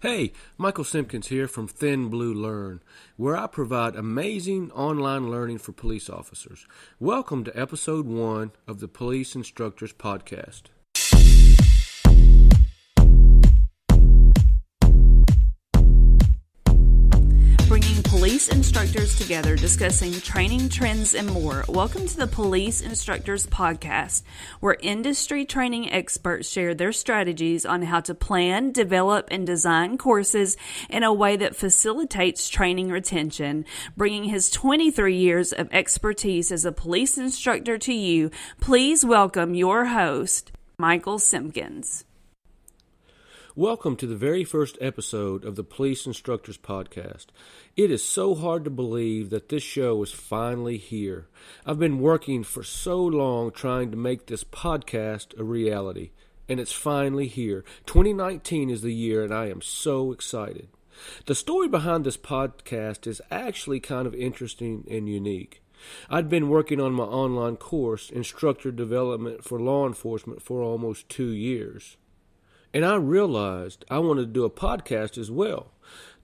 Hey, Michael Simpkins here from ThinBlueLearn, where I provide amazing online learning for police officers. Welcome to episode 1 of the Police Instructors Podcast. Bringing police instructors together, discussing training trends and more. Welcome to the Police Instructors Podcast, where industry training experts share their strategies on how to plan, develop, and design courses in a way that facilitates training retention. Bringing his 23 years of expertise as a police instructor to you, please welcome your host, Michael Simpkins. Welcome to the very first episode of the Police Instructors Podcast. It is so hard to believe that this show is finally here. I've been working for so long trying to make this podcast a reality, and it's finally here. 2019 is the year, and I am so excited. The story behind this podcast is actually kind of interesting and unique. I'd been working on my online course, Instructor Development for Law Enforcement, for almost 2 years. And I realized I wanted to do a podcast as well.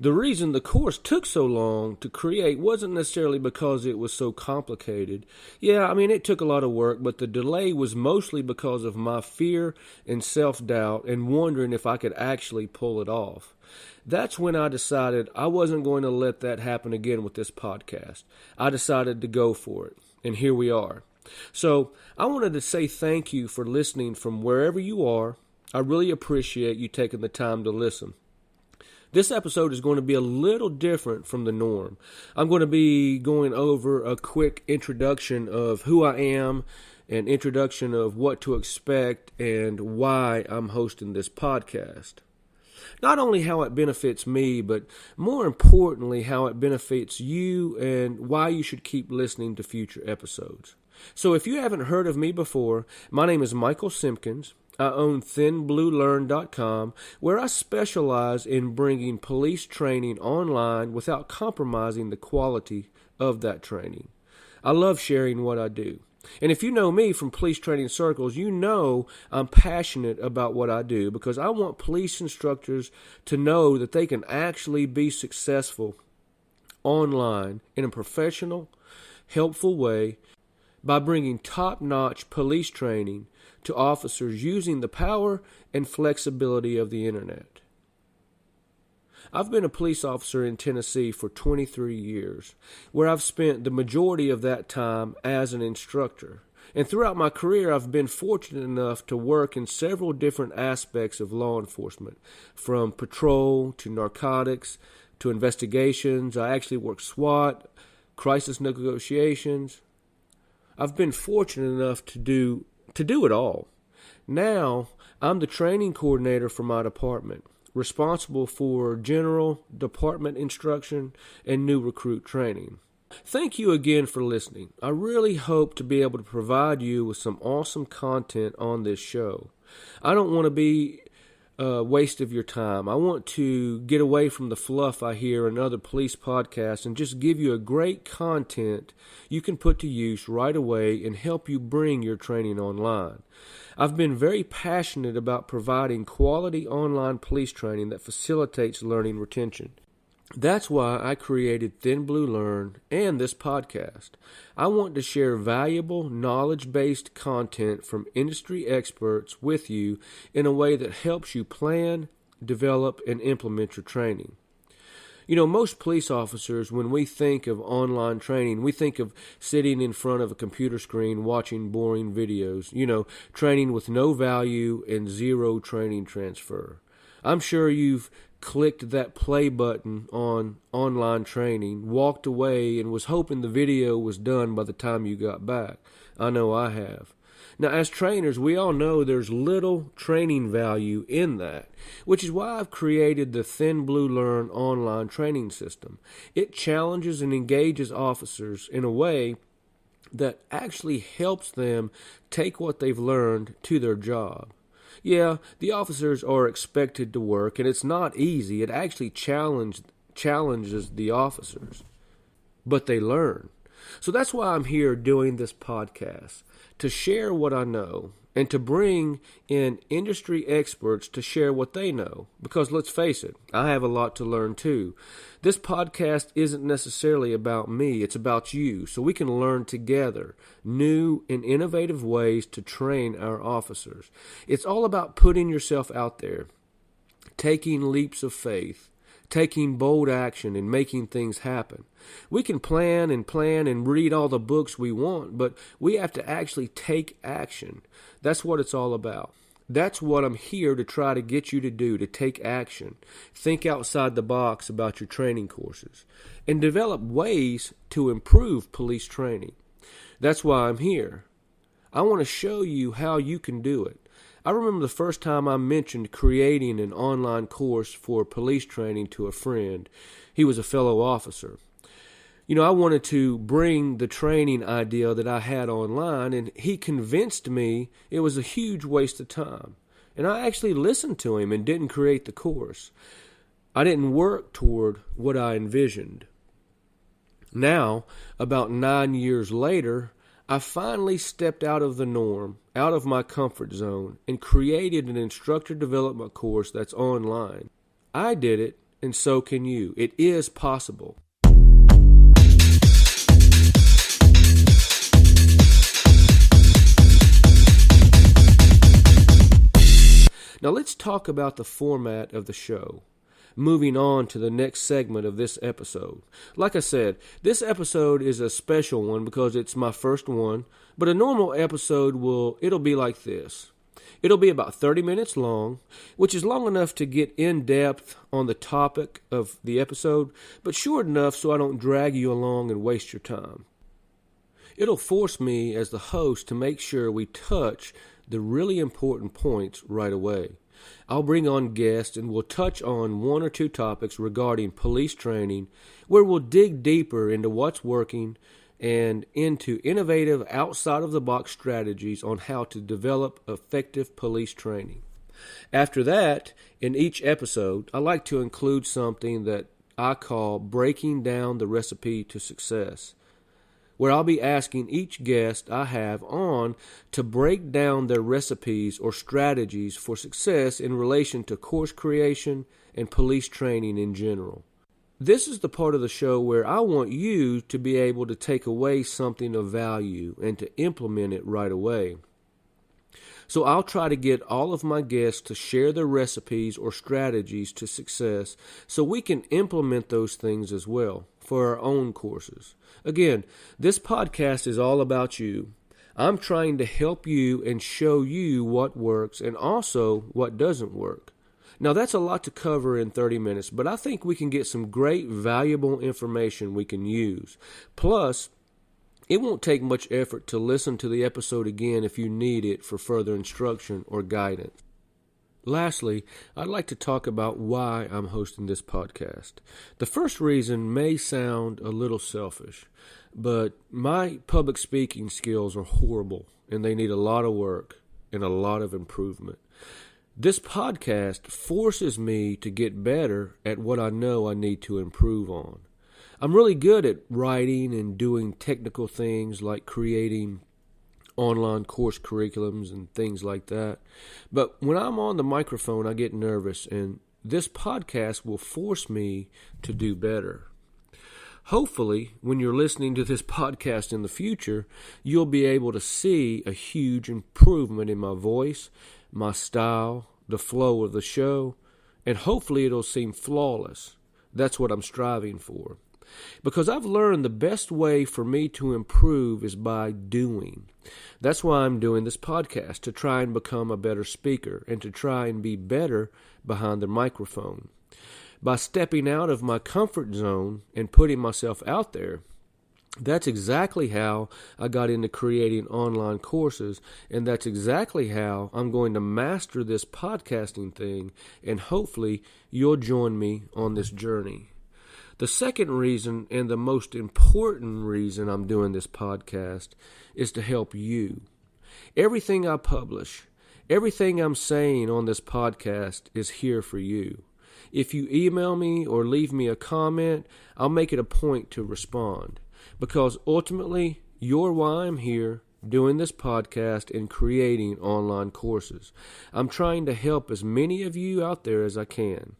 The reason the course took so long to create wasn't necessarily because it was so complicated. It took a lot of work, but the delay was mostly because of my fear and self-doubt and wondering if I could actually pull it off. That's when I decided I wasn't going to let that happen again with this podcast. I decided to go for it, and here we are. So I wanted to say thank you for listening from wherever you are. I really appreciate you taking the time to listen. This episode is going to be a little different from the norm. I'm going to be going over a quick introduction of who I am, an introduction of what to expect, and why I'm hosting this podcast. Not only how it benefits me, but more importantly, how it benefits you and why you should keep listening to future episodes. So if you haven't heard of me before, my name is Michael Simpkins. I own ThinBlueLearn.com, where I specialize in bringing police training online without compromising the quality of that training. I love sharing what I do. And if you know me from police training circles, you know I'm passionate about what I do because I want police instructors to know that they can actually be successful online in a professional, helpful way by bringing top-notch police training to officers using the power and flexibility of the internet. I've been a police officer in Tennessee for 23 years, where I've spent the majority of that time as an instructor. And throughout my career, I've been fortunate enough to work in several different aspects of law enforcement, from patrol to narcotics to investigations. I actually worked SWAT, crisis negotiations. I've been fortunate enough to do it all. Now, I'm the training coordinator for my department, responsible for general department instruction and new recruit training. Thank you again for listening. I really hope to be able to provide you with some awesome content on this show. I don't want to be a waste of your time. I want to get away from the fluff I hear in other police podcasts and just give you a great content you can put to use right away and help you bring your training online. I've been very passionate about providing quality online police training that facilitates learning retention. That's why I created ThinBlueLearn and this podcast. I want to share valuable, knowledge-based content from industry experts with you in a way that helps you plan, develop, and implement your training. You know, most police officers, when we think of online training, we think of sitting in front of a computer screen watching boring videos, training with no value and zero training transfer. I'm sure you've clicked that play button on online training, walked away, and was hoping the video was done by the time you got back. I know I have. Now, as trainers, we all know there's little training value in that, which is why I've created the ThinBlueLearn online training system. It challenges and engages officers in a way that actually helps them take what they've learned to their job. Yeah, the officers are expected to work, and it's not easy. It actually challenges the officers, but they learn. So that's why I'm here doing this podcast, to share what I know and to bring in industry experts to share what they know. Because let's face it, I have a lot to learn too. This podcast isn't necessarily about me, it's about you, so we can learn together new and innovative ways to train our officers. It's all about putting yourself out there, taking leaps of faith, taking bold action and making things happen. We can plan and read all the books we want, but we have to actually take action. That's what it's all about. That's what I'm here to try to get you to do, to take action. Think outside the box about your training courses and develop ways to improve police training. That's why I'm here. I want to show you how you can do it. I remember the first time I mentioned creating an online course for police training to a friend. He was a fellow officer. I wanted to bring the training idea that I had online, and he convinced me it was a huge waste of time. And I actually listened to him and didn't create the course. I didn't work toward what I envisioned. Now, about 9 years later, I finally stepped out of the norm, out of my comfort zone, and created an instructor development course that's online. I did it, and so can you. It is possible. Now let's talk about the format of the show. Moving on to the next segment of this episode. Like I said, this episode is a special one because it's my first one, but a normal episode it'll be like this. It'll be about 30 minutes long, which is long enough to get in depth on the topic of the episode, but short enough so I don't drag you along and waste your time. It'll force me as the host to make sure we touch the really important points right away. I'll bring on guests and we'll touch on one or two topics regarding police training where we'll dig deeper into what's working and into innovative outside-of-the-box strategies on how to develop effective police training. After that, in each episode, I like to include something that I call breaking down the recipe to success, where I'll be asking each guest I have on to break down their recipes or strategies for success in relation to course creation and police training in general. This is the part of the show where I want you to be able to take away something of value and to implement it right away. So I'll try to get all of my guests to share their recipes or strategies to success so we can implement those things as well for our own courses. Again, this podcast is all about you. I'm trying to help you and show you what works and also what doesn't work. Now, that's a lot to cover in 30 minutes, but I think we can get some great, valuable information we can use. Plus, it won't take much effort to listen to the episode again if you need it for further instruction or guidance. Lastly, I'd like to talk about why I'm hosting this podcast. The first reason may sound a little selfish, but my public speaking skills are horrible and they need a lot of work and a lot of improvement. This podcast forces me to get better at what I know I need to improve on. I'm really good at writing and doing technical things like creating online course curriculums and things like that. But when I'm on the microphone, I get nervous, and this podcast will force me to do better. Hopefully, when you're listening to this podcast in the future, you'll be able to see a huge improvement in my voice, my style, the flow of the show, and hopefully it'll seem flawless. That's what I'm striving for. Because I've learned the best way for me to improve is by doing. That's why I'm doing this podcast, to try and become a better speaker and to try and be better behind the microphone. By stepping out of my comfort zone and putting myself out there, that's exactly how I got into creating online courses, and that's exactly how I'm going to master this podcasting thing, and hopefully you'll join me on this journey. The second reason, and the most important reason I'm doing this podcast, is to help you. Everything I publish, everything I'm saying on this podcast is here for you. If you email me or leave me a comment, I'll make it a point to respond. Because ultimately, you're why I'm here, doing this podcast and creating online courses. I'm trying to help as many of you out there as I can.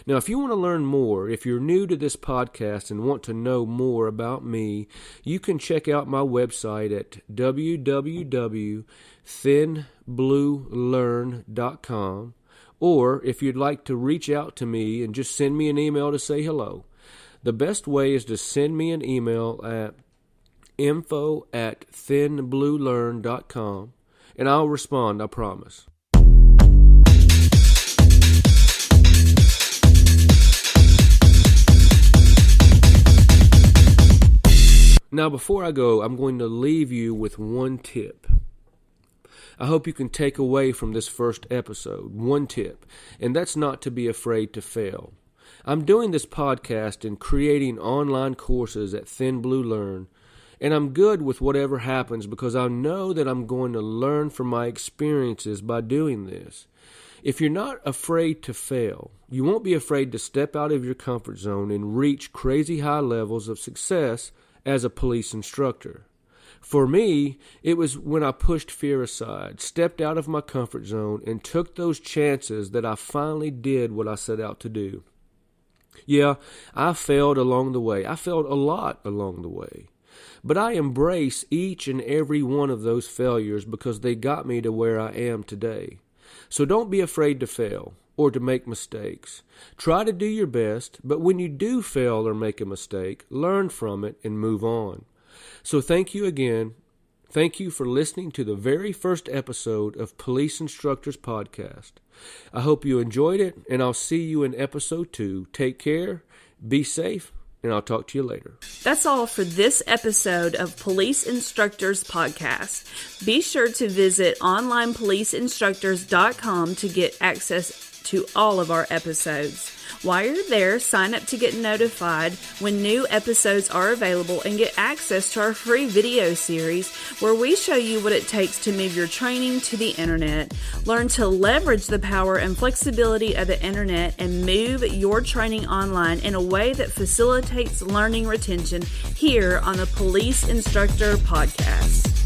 Now, if you want to learn more, if you're new to this podcast and want to know more about me, you can check out my website at www.ThinBlueLearn.com, or if you'd like to reach out to me and just send me an email to say hello, the best way is to send me an email at info@thinbluelearn.com, and I'll respond, I promise. Now, before I go, I'm going to leave you with one tip. I hope you can take away from this first episode one tip, and that's not to be afraid to fail. I'm doing this podcast and creating online courses at ThinBlueLearn, and I'm good with whatever happens because I know that I'm going to learn from my experiences by doing this. If you're not afraid to fail, you won't be afraid to step out of your comfort zone and reach crazy high levels of success as a police instructor. For me, it was when I pushed fear aside, stepped out of my comfort zone, and took those chances that I finally did what I set out to do. Yeah, I failed along the way. I failed a lot along the way. But I embrace each and every one of those failures because they got me to where I am today. So don't be afraid to fail or to make mistakes. Try to do your best, but when you do fail or make a mistake, learn from it and move on. So thank you again. Thank you for listening to the very first episode of Police Instructors Podcast. I hope you enjoyed it, and I'll see you in episode 2. Take care, be safe, and I'll talk to you later. That's all for this episode of Police Instructors Podcast. Be sure to visit onlinepoliceinstructors.com to get access to all of our episodes. While you're there, sign up to get notified when new episodes are available and get access to our free video series where we show you what it takes to move your training to the internet. Learn to leverage the power and flexibility of the internet and move your training online in a way that facilitates learning retention here on the Police Instructor Podcast.